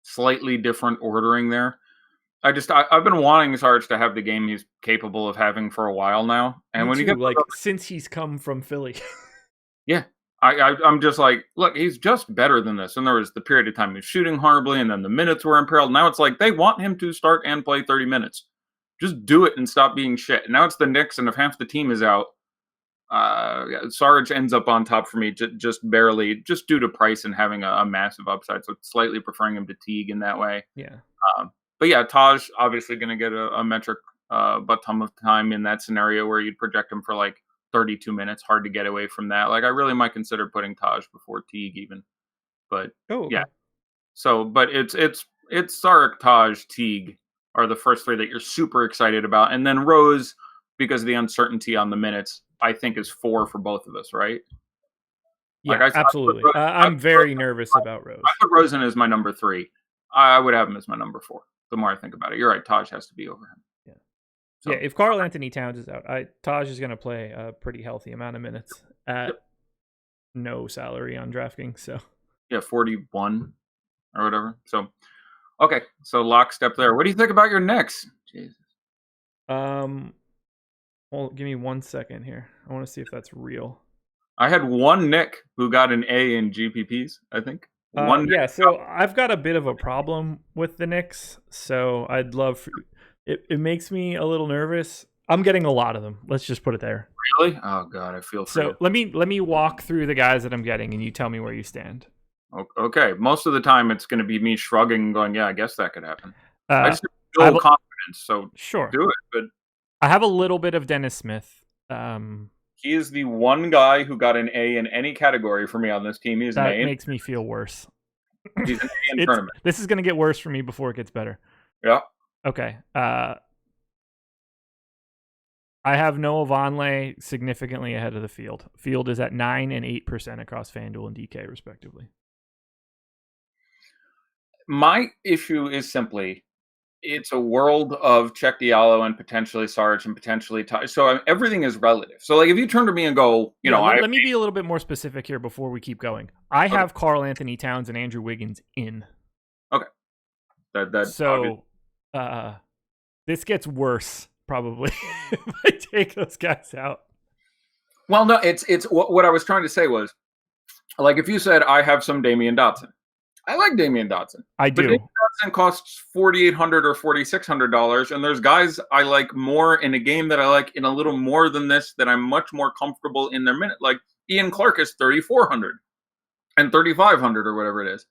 slightly different ordering there. I've been wanting Saric to have the game he's capable of having for a while now, and when you get since he's come from Philly, yeah, I'm just like, look, he's just better than this. And there was the period of time he was shooting horribly, and then the minutes were imperiled. Now it's like they want him to start and play 30 minutes. Just do it and stop being shit. And now it's the Knicks, and if half the team is out, Saric ends up on top for me, just barely, just due to price and having a massive upside. So slightly preferring him to Teague in that way. Yeah. But yeah, Taj obviously going to get a metric but ton of time in that scenario where you'd project him for like 32 minutes. Hard to get away from that. Like I really might consider putting Taj before Teague even. But yeah. So, but it's Saric, Taj, Teague are the first 3 that you're super excited about. And then Rose, because of the uncertainty on the minutes, I think is 4 for both of us, right? Yeah, like absolutely. I'm very nervous about Rose. I put Rose in as my number 3. I would have him as my number 4. The more I think about it, you're right. Taj has to be over him. Yeah, so. Yeah. If Karl-Anthony Towns is out, Taj is going to play a pretty healthy amount of minutes at no salary on DraftKings. So yeah, 41 or whatever. So okay, so lockstep there. What do you think about your Knicks? Jesus. Well, give me 1 second here. I want to see if that's real. I had one Nick who got an A in GPPs, I think. So I've got a bit of a problem with the Knicks, so I'd love it makes me a little nervous. I'm getting a lot of them. Let's just put it there. Really? Oh god, I feel so. Let me walk through the guys that I'm getting, and you tell me where you stand. Okay. Most of the time, it's going to be me shrugging, and going, "Yeah, I guess that could happen." I just have no confidence, so sure, do it. But I have a little bit of Dennis Smith. He is the one guy who got an A in any category for me on this team. That makes me feel worse. He's an A in tournament. This is going to get worse for me before it gets better. Yeah. Okay. I have Noah Vonleh significantly ahead of the field. Field is at 9% and 8% across FanDuel and DK, respectively. My issue is simply, it's a world of Check Diallo and potentially Saric and potentially Taj. So everything is relative. So like if you turn to me and go, let me be a little bit more specific here before we keep going. I have Karl-Anthony Towns and Andrew Wiggins in. Okay. This gets worse probably if I take those guys out. Well, no, it's what I was trying to say was, like if you said I have some Damian Dotson. I like Damian Dotson. I do. But Damian Dotson costs $4,800 or $4,600, and there's guys I like more in a game that I like in a little more than this that I'm much more comfortable in their minute. Like Ian Clark is $3,400. and 3,500 or whatever it is.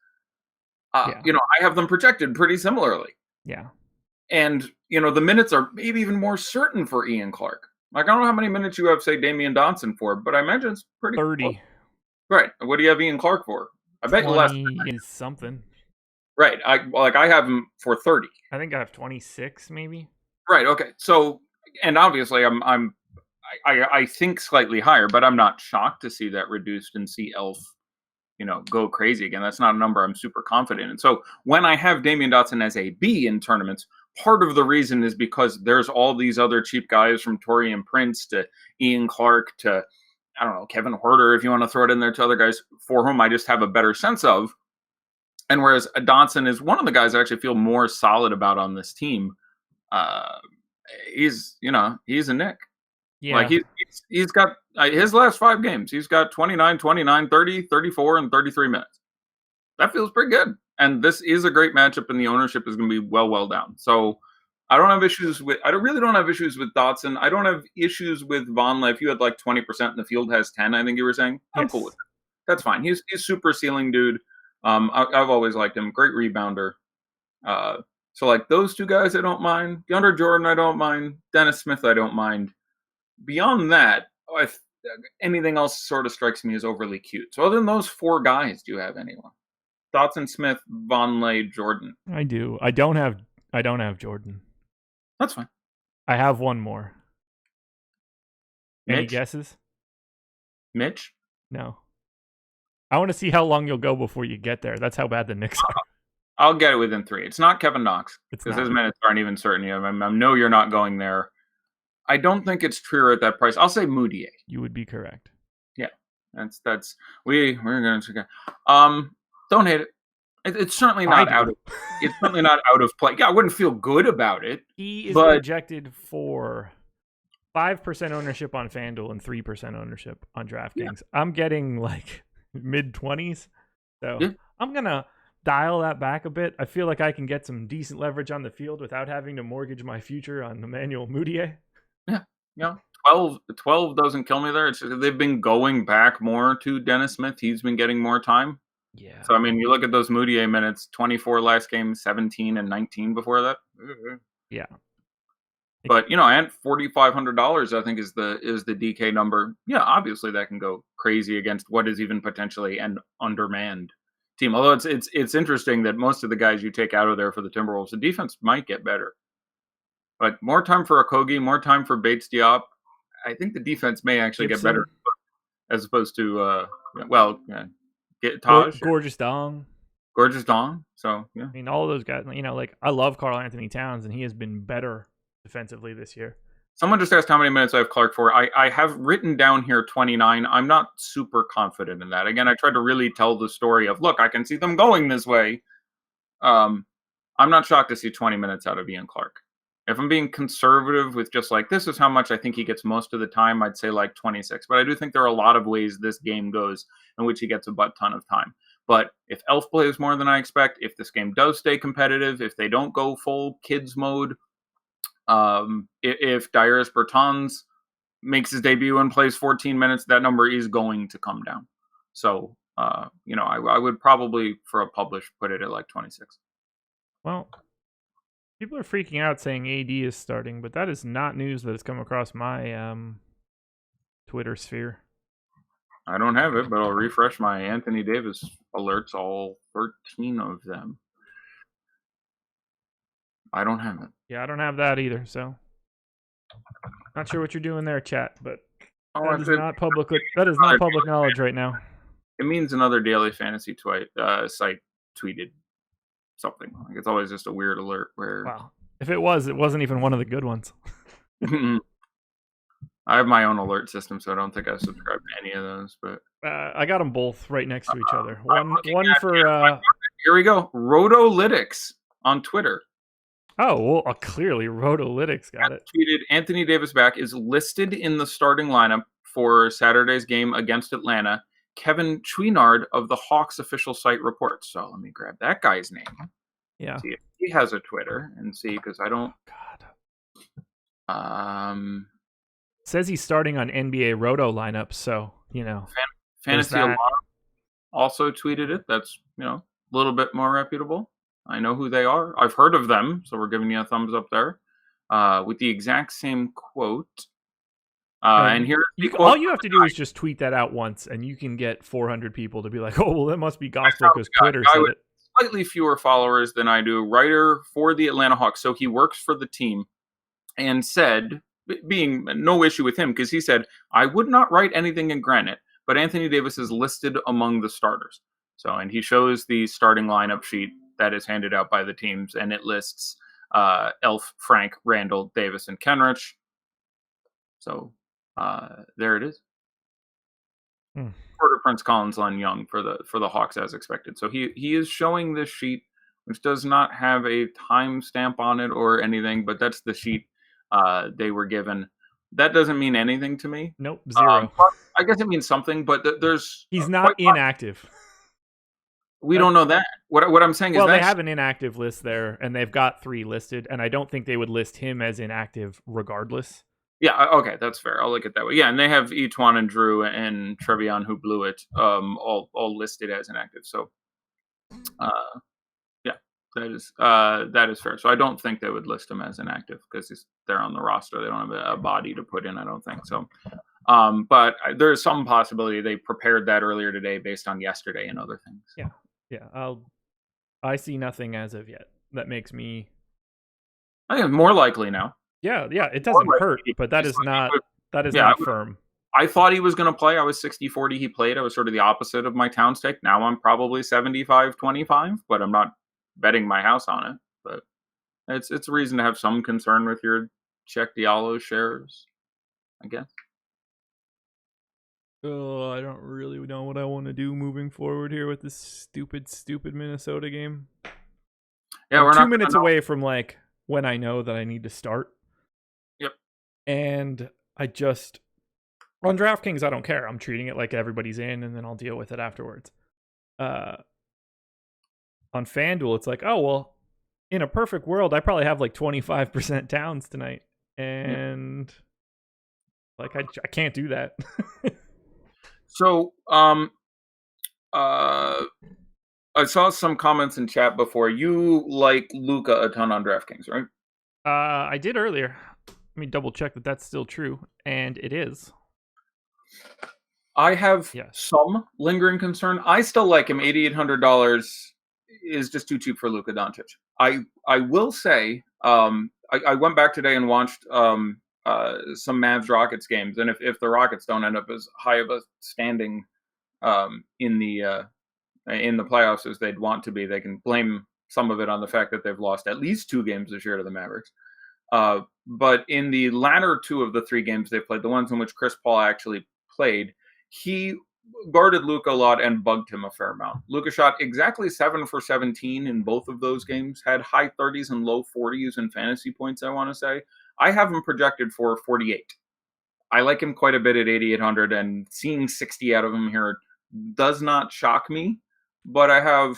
Yeah. I have them projected pretty similarly. Yeah. And, the minutes are maybe even more certain for Ian Clark. Like, I don't know how many minutes you have, say, Damian Dotson for, but I imagine it's pretty 30. close. Right. What do you have Ian Clark for? I bet you last 20 is something. Right. I have him for 30. I think I have 26 maybe. Right. Okay. So, and obviously I think slightly higher, but I'm not shocked to see that reduced and see Elf, go crazy again. That's not a number I'm super confident in. So when I have Damian Dotson as a B in tournaments, part of the reason is because there's all these other cheap guys from Torian Prince to Ian Clark to, I don't know, Kevin Huerter, if you want to throw it in there, to other guys for whom I just have a better sense of. And whereas Dotson is one of the guys I actually feel more solid about on this team, he's a Nick. Yeah. Like he's got his last 5 games, he's got 29, 29, 30, 34, and 33 minutes. That feels pretty good. And this is a great matchup, and the ownership is going to be well down. So I don't have issues with Dotson. I don't have issues with Vonleh. If you had like 20% and the field has 10, I think you were saying, I'm cool with it. That's fine. He's super ceiling dude. I've always liked him. Great rebounder. So like those 2 guys, I don't mind. DeAndre Jordan, I don't mind. Dennis Smith, I don't mind. Beyond that, anything else sort of strikes me as overly cute. So other than those 4 guys, do you have anyone? Dotson, Smith, Vonleh, Jordan. I do. I don't have Jordan. That's fine. I have one more. Any guesses? Mitch? No. I want to see how long you'll go before you get there. That's how bad the Knicks are. I'll get it within 3. It's not Kevin Knox. Because his minutes aren't even certain. I know you're not going there. I don't think it's Trier at that price. I'll say Moutier. You would be correct. Yeah. We're going to don't hate it. It's certainly not it's certainly not out of play. Yeah, I wouldn't feel good about it. He is projected for 5% ownership on FanDuel and 3% ownership on DraftKings. Yeah. I'm getting like mid-20s. So yeah. I'm going to dial that back a bit. I feel like I can get some decent leverage on the field without having to mortgage my future on Emmanuel Moutier. Yeah. 12 doesn't kill me there. It's just, they've been going back more to Dennis Smith. He's been getting more time. Yeah. So, I mean, you look at those Moutier minutes, 24 last game, 17 and 19 before that. Yeah. But, and $4,500, I think, is the DK number. Yeah, obviously that can go crazy against what is even potentially an undermanned team. Although it's interesting that most of the guys you take out of there for the Timberwolves, the defense might get better. But more time for Okogie, more time for Bates Diop. I think the defense may actually get better as opposed to, get Taj. Gorgeous Dong. So, yeah. I mean, all of those guys, I love Karl-Anthony Towns, and he has been better defensively this year. Someone just asked how many minutes I have Clark for. I have written down here 29. I'm not super confident in that. Again, I tried to really tell the story of, look, I can see them going this way. I'm not shocked to see 20 minutes out of Ian Clark. If I'm being conservative with just like, this is how much I think he gets most of the time, I'd say like 26. But I do think there are a lot of ways this game goes in which he gets a butt ton of time. But if Elf plays more than I expect, if this game does stay competitive, if they don't go full kids mode, if Darius Bertans makes his debut and plays 14 minutes, that number is going to come down. So, I would probably, for a publish, put it at like 26. Well, people are freaking out saying AD is starting, but that is not news that has come across my Twitter sphere. I don't have it, but I'll refresh my Anthony Davis alerts, all 13 of them. I don't have it. Yeah, I don't have that either, so not sure what you're doing there, chat, but that is not public knowledge right now. It means another daily fantasy site tweeted something. Like, it's always just a weird alert where... Wow. If it wasn't even one of the good ones. I have my own alert system, so I don't think I subscribe to any of those. But I got them both right next to each other. One for... Here we go. Rotolytics on Twitter. Oh, well, clearly Rotolytics got it. Tweeted, Anthony Davis back is listed in the starting lineup for Saturday's game against Atlanta. Kevin Chouinard of the Hawks official site reports. So let me grab that guy's name. Yeah. See if he has a Twitter and see, because I don't. God. Says he's starting on NBA Roto lineups, so, Fantasy Alarm also tweeted it. That's, a little bit more reputable. I know who they are. I've heard of them, so we're giving you a thumbs up there. With the exact same quote. And here's the quote. All you have to do is just tweet that out once, and you can get 400 people to be like, "Oh, well, that must be gospel because Twitter said it." Slightly fewer followers than I do. Writer for the Atlanta Hawks, so he works for the team, and said, being no issue with him, because he said, "I would not write anything in granite, but Anthony Davis is listed among the starters." So, and he shows the starting lineup sheet that is handed out by the teams, and it lists Elf, Frank, Randall, Davis, and Kenric. So there it is. Porter, Prince, Collins, Len, Young for the Hawks as expected. So he is showing this sheet, which does not have a timestamp on it or anything, but that's the sheet they were given. That doesn't mean anything to me. Nope, zero. I guess it means something, but there's he's not inactive. We don't know that. What I'm saying is they have an inactive list there, and they've got 3 listed, and I don't think they would list him as inactive regardless. Yeah, okay, that's fair. I'll look at that way. Yeah, and they have Etuan and Drew and Trevion, who blew it, all listed as inactive. So, yeah, that is fair. So I don't think they would list him as inactive because they're on the roster. They don't have a body to put in. I don't think so. But there's some possibility they prepared that earlier today based on yesterday and other things. Yeah. I see nothing as of yet that makes me. I think it's more likely now. Yeah, it doesn't hurt, but that is not firm. I thought he was going to play. I was 60-40 he played. I was sort of the opposite of my Towns take. Now I'm probably 75-25, but I'm not betting my house on it. But it's a reason to have some concern with your Check Diallo shares, I guess. Oh, I don't really know what I want to do moving forward here with this stupid Minnesota game. Yeah, we're 2 minutes away from like when I know that I need to start. Yep. And I just on DraftKings, I don't care. I'm treating it like everybody's in, and then I'll deal with it afterwards. On FanDuel, it's like, oh well, in a perfect world, I probably have like 25% Towns tonight, and like I can't do that. So, I saw some comments in chat before. You like Luka a ton on DraftKings, right? I did earlier. Let me double check that that's still true, and it is. I have some lingering concern. I still like him. $8,800 is just too cheap for Luka Doncic. I will say, I went back today and watched some Mavs Rockets games, and if the Rockets don't end up as high of a standing in the playoffs as they'd want to be, they can blame some of it on the fact that they've lost at least 2 games this year to the Mavericks. But in the latter 2 of the 3 games they played, the ones in which Chris Paul actually played, he guarded Luka a lot and bugged him a fair amount. Luka shot exactly 7 for 17 in both of those games, had high 30s and low 40s in fantasy points, I want to say. I have him projected for 48. I like him quite a bit at 8,800, and seeing 60 out of him here does not shock me, but I have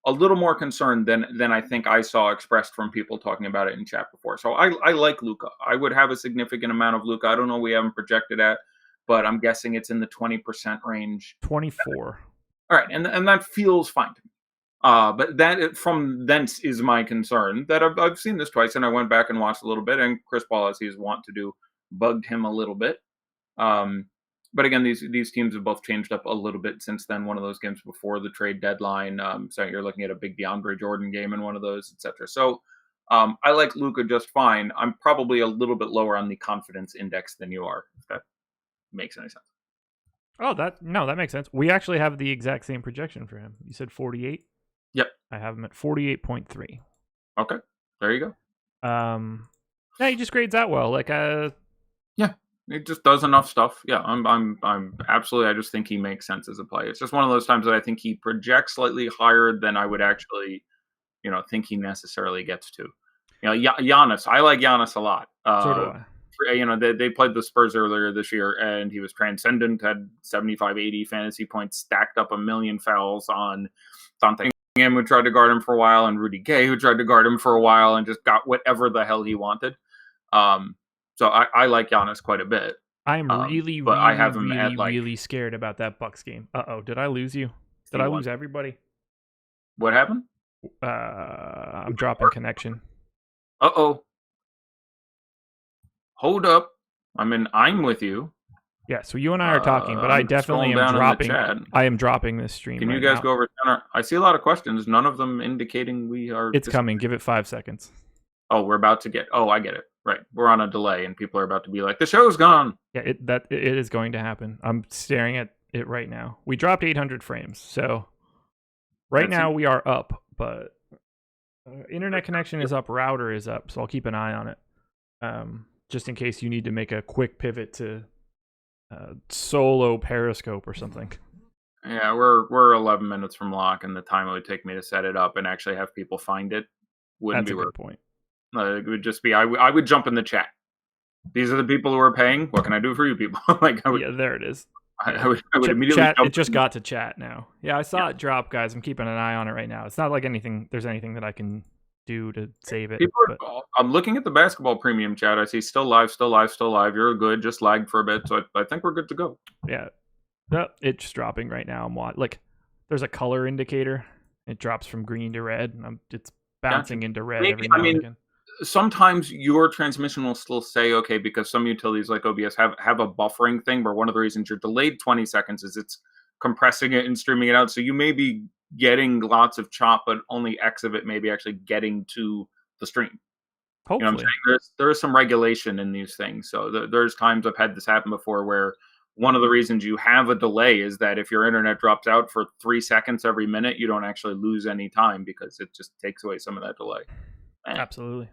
a little more concern than I think I saw expressed from people talking about it in chat before. So I like Luka. I would have a significant amount of Luka. I don't know what we haven't projected at, but I'm guessing it's in the 20% range. 24. All right, and that feels fine to me. But that from thence is my concern that I've seen this twice, and I went back and watched a little bit, and Chris Paul, as he's wont to do, bugged him a little bit. But again, these teams have both changed up a little bit since then. One of those games before the trade deadline. So you're looking at a big DeAndre Jordan game in one of those, etc. So I like Luka just fine. I'm probably a little bit lower on the confidence index than you are, if that makes any sense. Oh, that makes sense. We actually have the exact same projection for him. You said 48? Yep. I have him at 48.3. Okay. There you go. Yeah, he just grades out well. Like yeah. It just does enough stuff. Yeah, I'm absolutely. I just think he makes sense as a player. It's just one of those times that I think he projects slightly higher than I would actually, think he necessarily gets to. Giannis. I like Giannis a lot. So do I. They played the Spurs earlier this year, and he was transcendent. Had 75, 80 fantasy points, stacked up a million fouls on Dante Ingram, who tried to guard him for a while, and Rudy Gay, who tried to guard him for a while, and just got whatever the hell he wanted. So I like Giannis quite a bit. I'm really scared about that Bucks game. Uh-oh, did I lose you? Did I lose everybody? What happened? I'm dropping connection. Uh-oh. Hold up. I'm with you. Yeah, so you and I are talking, but I definitely am dropping. I am dropping this stream. Can you guys go over? I see a lot of questions. None of them indicating we are. It's coming. Give it 5 seconds. Oh, we're about to get. Oh, I get it. Right, we're on a delay, and people are about to be like, "The show's gone." Yeah, it is going to happen. I'm staring at it right now. We dropped 800 frames, so right now we are up, but internet connection is up, router is up, so I'll keep an eye on it, just in case you need to make a quick pivot to solo Periscope or something. Yeah, we're 11 minutes from lock, and the time it would take me to set it up and actually have people find it wouldn't be a good point. It would just be I would jump in the chat. These are the people who are paying. What can I do for you people? Yeah, there it is. I would immediately chat. It just got to chat now. Yeah, I saw it drop, guys. I'm keeping an eye on it right now. It's not like there's anything that I can do to save it. I'm looking at the basketball premium chat. I see still live. You're good. Just lagged for a bit, so I think we're good to go. Yeah, it's just dropping right now. There's a color indicator. It drops from green to red, and it's bouncing into red every now and again. Sometimes your transmission will still say okay, because some utilities like OBS have a buffering thing where one of the reasons you're delayed 20 seconds is it's compressing it and streaming it out. So you may be getting lots of chop, but only X of it may be actually getting to the stream. Hopefully. You know what I'm saying? There is some regulation in these things. So there's times I've had this happen before where one of the reasons you have a delay is that if your internet drops out for 3 seconds every minute, you don't actually lose any time because it just takes away some of that delay. Absolutely.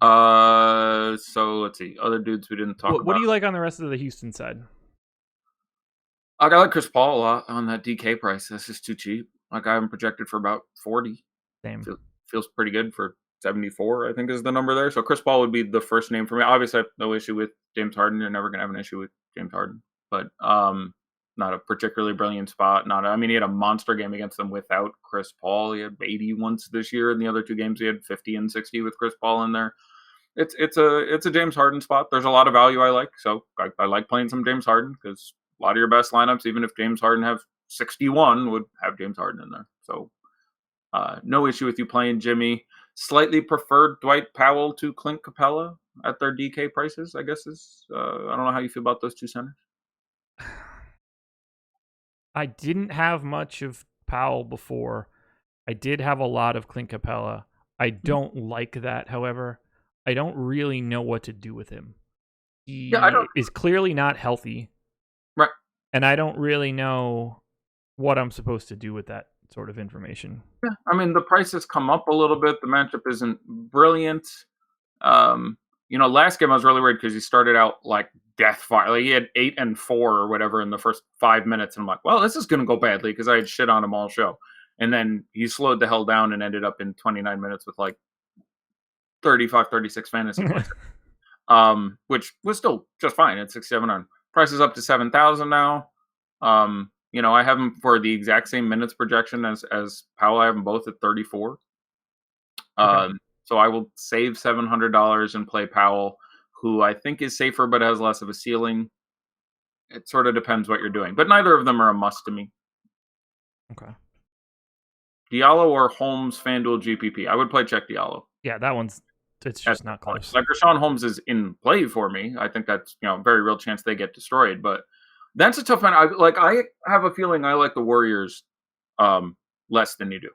So let's see. Other dudes we didn't talk about. What do you like on the rest of the Houston side? I like Chris Paul a lot on that DK price. That's just too cheap. Like I haven't projected for about 40. Same. Feels pretty good for 74, I think is the number there. So Chris Paul would be the first name for me. Obviously, I have no issue with James Harden. You're never going to have an issue with James Harden. But not a particularly brilliant spot. He had a monster game against them without Chris Paul. He had 80 once this year. In the other two games, he had 50 and 60 with Chris Paul in there. It's a James Harden spot. There's a lot of value I like. So I like playing some James Harden because a lot of your best lineups, even if James Harden have 61, would have James Harden in there. So no issue with you playing Jimmy. Slightly preferred Dwight Powell to Clint Capella at their DK prices, I guess is. I don't know how you feel about those two centers. I didn't have much of Powell before. I did have a lot of Clint Capella. I don't like that, however. I don't really know what to do with him. He is clearly not healthy. Right. And I don't really know what I'm supposed to do with that sort of information. Yeah, the price has come up a little bit. The matchup isn't brilliant. Last game I was really worried because he started out like death fire. Like he had 8 and 4 or whatever in the first 5 minutes. And I'm like, well, this is going to go badly because I had shit on him all show. And then he slowed the hell down and ended up in 29 minutes with like 35, 36 fantasy points. Which was still just fine at 6,700. Price is up to 7,000 now. I have him for the exact same minutes projection as Powell. I have them both at 34. Okay. So I will save $700 and play Powell, who I think is safer but has less of a ceiling. It sort of depends what you're doing. But neither of them are a must to me. Okay. Diallo or Holmes FanDuel GPP? I would play check Diallo. Yeah, it's just not close. Like Rashawn Holmes is in play for me. I think that's a very real chance they get destroyed. But that's a tough one. I have a feeling I like the Warriors less than you do.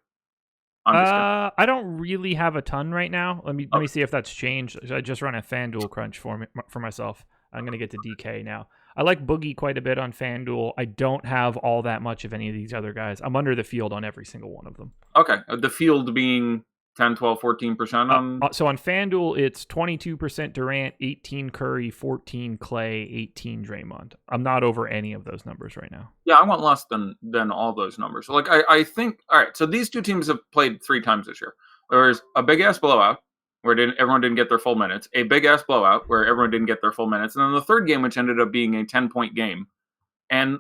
I don't really have a ton right now. Let me see if that's changed. I just run a FanDuel crunch for myself. I'm gonna get to DK now. I like Boogie quite a bit on FanDuel. I don't have all that much of any of these other guys. I'm under the field on every single one of them. Okay, the field being 10, 12, 14% on... So on FanDuel, it's 22% Durant, 18 Curry, 14 Clay, 18 Draymond. I'm not over any of those numbers right now. Yeah, I want less than all those numbers. Like, I think... All right, so these two teams have played 3 times this year. There was a big-ass blowout where everyone didn't get their full minutes, a big-ass blowout where everyone didn't get their full minutes, and then the third game, which ended up being a 10-point game. And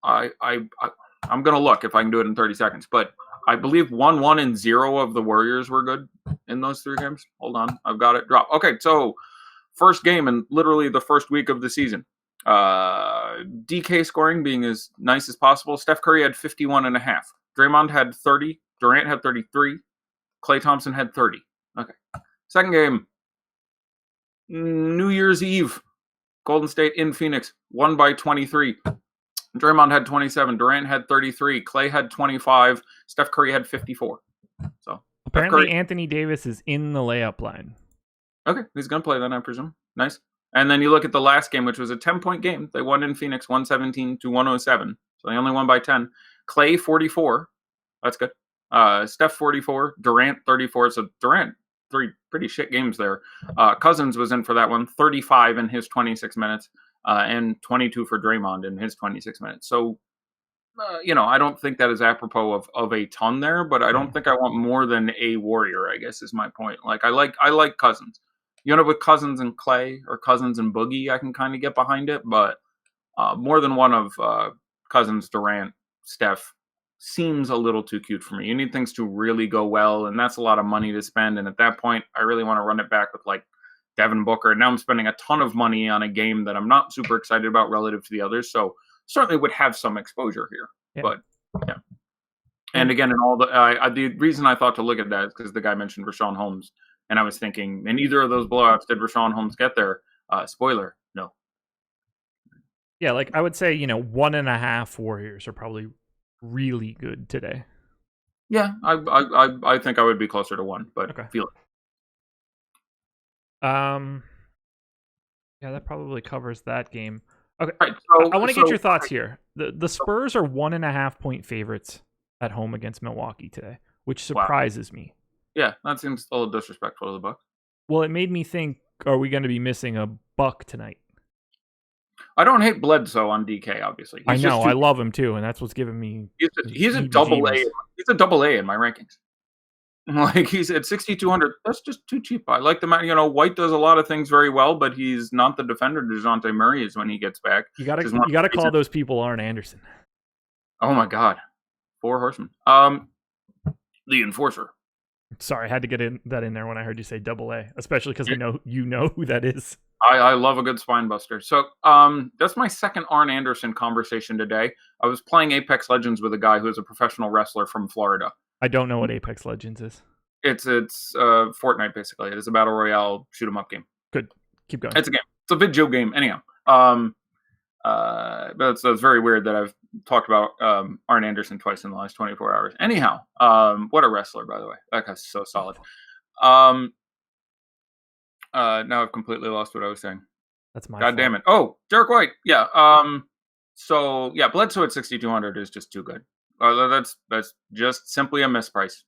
I'm going to look if I can do it in 30 seconds, but... I believe 1-1 and 0 of the Warriors were good in those 3 games. Hold on. I've got it. Drop. Okay, so first game and literally the first week of the season. DK scoring being as nice as possible. Steph Curry had 51.5. Draymond had 30. Durant had 33. Klay Thompson had 30. Okay. Second game, New Year's Eve. Golden State in Phoenix, won by 23. Draymond had 27. Durant had 33. Klay had 25. Steph Curry had 54. So apparently Anthony Davis is in the layup line. Okay, he's going to play then, I presume. Nice. And then you look at the last game, which was a 10-point game. They won in Phoenix, 117-107. So they only won by 10. Klay, 44. That's good. Steph, 44. Durant, 34. So Durant, 3 pretty shit games there. Cousins was in for that one, 35 in his 26 minutes, and 22 for Draymond in his 26 minutes. So, I don't think that is apropos of a ton there, but I don't think I want more than a Warrior, I guess is my point. Like, I like Cousins. You end up with Cousins and Klay or Cousins and Boogie, I can kind of get behind it, but more than one of Cousins, Durant, Steph seems a little too cute for me. You need things to really go well, and that's a lot of money to spend. And at that point, I really want to run it back with like Devin Booker. Now I'm spending a ton of money on a game that I'm not super excited about relative to the others. So certainly would have some exposure here. Yeah. But yeah. And again, in all the reason I thought to look at that is because the guy mentioned Rashawn Holmes, and I was thinking, in either of those blowouts, did Rashawn Holmes get there? Spoiler, no. Yeah, like I would say, 1.5 Warriors are probably really good today. Yeah, I think I would be closer to 1, but okay. Feel it. Yeah, that probably covers that game. Okay, right, so, I want to get your thoughts here. The Spurs are 1.5 point favorites at home against Milwaukee today, which surprises me. Yeah, that seems a little disrespectful to the Bucks. Well, it made me think: are we going to be missing a buck tonight? I don't hate Bledsoe on DK, obviously. I know, I love him too, and that's what's giving me. He's a double A. He's a double A in my rankings. Like he's at 6,200. That's just too cheap. I like the man. White does a lot of things very well, but he's not the defender DeJounte Murray is when he gets back. You gotta call those people Arn Anderson. Oh my God, 4 horsemen. The Enforcer. Sorry, I had to get that in there when I heard you say double A, especially because you know who that is. I love a good spine buster. So that's my second Arn Anderson conversation today. I was playing Apex Legends with a guy who is a professional wrestler from Florida. I don't know what Apex Legends is. It's Fortnite, basically. It is a battle royale shoot 'em up game. Good. Keep going. It's a game. It's a video game. Anyhow. That's very weird that I've talked about Arn Anderson twice in the last 24 hours. Anyhow, what a wrestler, by the way. That guy's so solid. Now I've completely lost what I was saying. That's my God fault. damn it. Oh, Derek White. Yeah. So yeah, Bledsoe at 6,200 is just too good. That's just simply a misprice.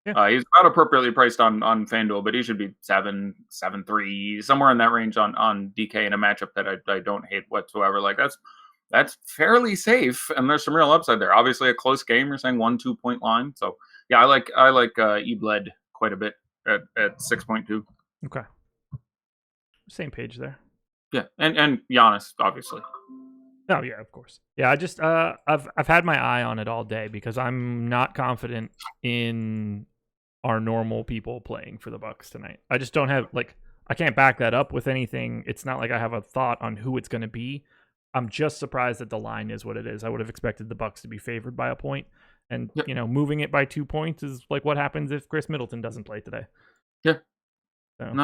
Yeah. He's about appropriately priced on FanDuel, but he should be 7.3, somewhere in that range on DK in a matchup that I don't hate whatsoever. Like that's fairly safe, and there's some real upside there. Obviously, a close game. You're saying 1-2 point line. So yeah, I like E-Bled quite a bit at 6.2. Okay. Same page there. Yeah, and Giannis, obviously. Oh yeah, of course. Yeah, I just I've had my eye on it all day because I'm not confident in our normal people playing for the Bucks tonight. I just don't have I can't back that up with anything. It's not like I have a thought on who it's going to be. I'm just surprised that the line is what it is. I would have expected the Bucks to be favored by a point, and moving it by 2 points is like what happens if Chris Middleton doesn't play today. Yeah. So. No.